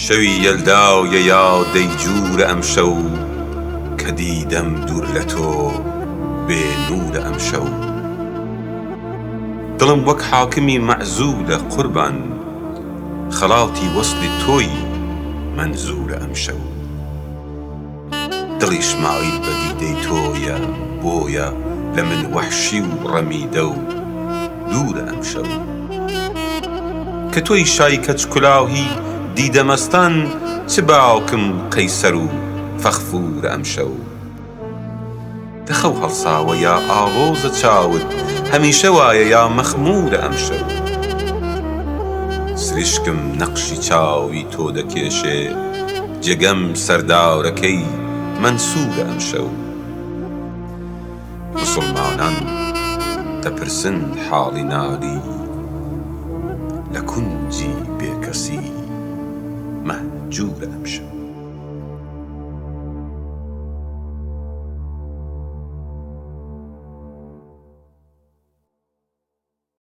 شەوی یەلداویە یا دەیجوورە ئەمشەو کە دیدەم دوور لە تۆ بێنوورە ئەمشەو. دڵم وەک حاکمی مەعزوولە قوربان، خەڵاتی وەسڵی تۆی مەنزوورە ئەمشەو. دڵی ئیسماعیل بە دیدەی تۆیە، بۆیە لە من وەحشی و ڕەمیدە و دوورە ئەمشەو. کە تۆی شای کەچکولاوی دیدەمەستان، چ باوکم قەیسەر و فەغفورە ئەمشەو. دەخەو هەڵساوە یا ئاڵۆزە چاوت، هەمیشە وایە یا مەخمورە ئەمشەو. سریشکم نەقشی چاوی تۆ دەکێشێ، جێگەم سەرداوەکەی مەنسوورە ئەمشەو. موسڵمانان دەپرسن حاڵی نالی، لە کونجی بێکەسی مەهجوورە ئەمشەو.